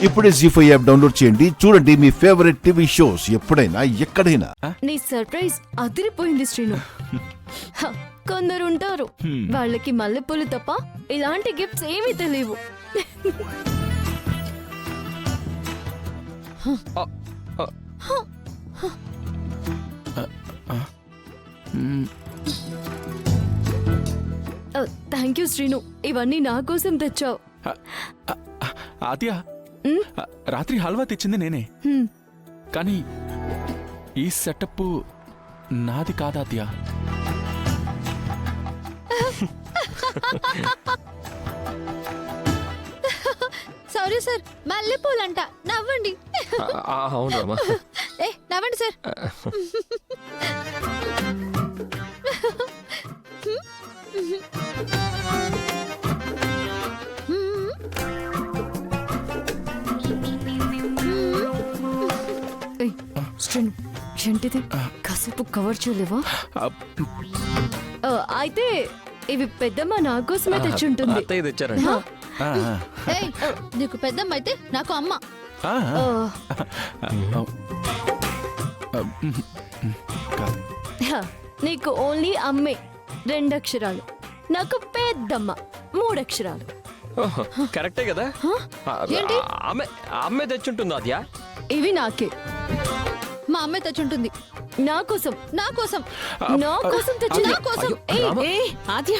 ఇప్పుడే జీ5 app download చేయండి. చూడండి మీ ఫేవరెట్ టీవీ షోస్ ఎప్పుడైనా ఎక్కడైనా. నీ సర్ప్రైజ్ అదిరిపోయింది శ్రీను. హ, కొందరు ఉంటారు వాళ్ళకి మల్లెపూలు తప్ప ఇలాంటి గిఫ్ట్స్ ఏమీ తెలియవు. థ్యాంక్ యూ శ్రీను, ఇవన్నీ నా కోసం తెచ్చావు. ఆద్య, రాత్రి హల్వా తెచ్చింది నేనే, కానీ ఈ సెటప్ నాది కాదాద్య. Sorry sir, మల్లెపూలంట. నవ్వండి. అవునమ్మా. నవ్వండి సార్. శ్రీను, ఏంటిది? కాసేపు కవర్ చేయలేవా? అయితే ఇవి పెద్దమ్మ నా కోసమే తెచ్చుంటుంది. అత్తయ్య తెచ్చారండి. నీకు పెద్దమ్మ అయితే నాకు అమ్మ. నీకు ఓన్లీ అమ్మే 2 అక్షరాలు, నాకు పెద్దమ్మ 3 అక్షరాలు. కరెక్టే కదా. ఏంటి? అమ్మే తెచ్చుంటుంది ఆద్య. ఇవి నాకే. మా అమ్మే తెచ్చుంటుంది. నా కోసం నా కోసం నా కోసం తెచ్చు. నా కోసం. ఆద్య,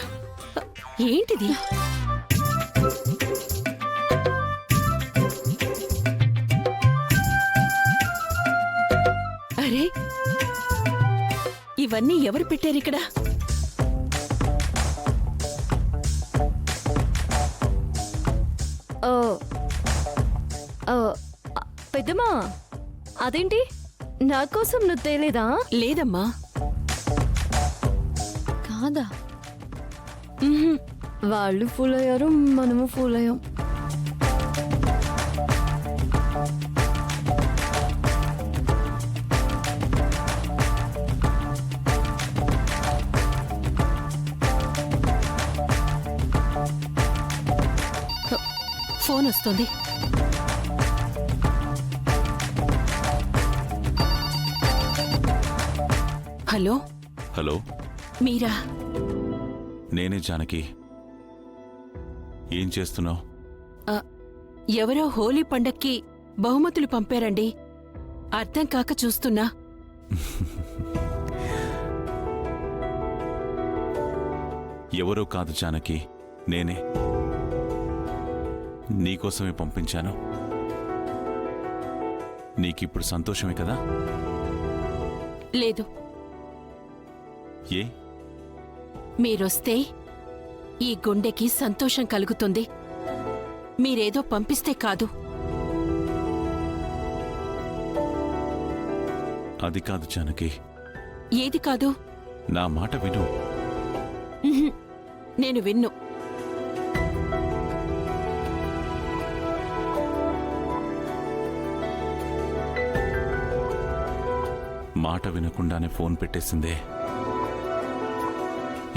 ఏంటిది? అరే, ఇవన్నీ ఎవరు పెట్టారు ఇక్కడ? పెద్దమ్మా, అదేంటి నా కోసం నువ్వు తేలేదా? లేదమ్మా. కాదా? వాళ్ళు ఫూల్ అయ్యారు, మనము ఫూల్ అయ్యాం. ఫోన్ వస్తుంది. హలో. హలో, మీరా? నేనే జానకి. ఏం చేస్తున్నావు? ఎవరో హోలీ పండక్కి బహుమతులు పంపారండి. అర్థం కాక చూస్తున్నా. ఎవరో కాదు జానకి, నేనే. నీకోసమే పంపించాను. నీకిప్పుడు సంతోషమే కదా? లేదు. ఏ? మీరొస్తే ఈ గుండెకి సంతోషం కలుగుతుంది. మీరేదో పంపిస్తే కాదు. అది కాదు జానకి. ఏది కాదు? నా మాట విను. నేను విన్ను. మాట వినకుండానే ఫోన్ పెట్టేసిందే.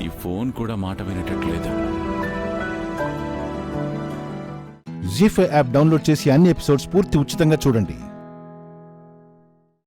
ఈ ఫోన్ కూడా మాట వినేటట్లేదు. జీ5 యాప్ డౌన్లోడ్ చేసి అన్ని ఎపిసోడ్స్ పూర్తి ఉచితంగా చూడండి.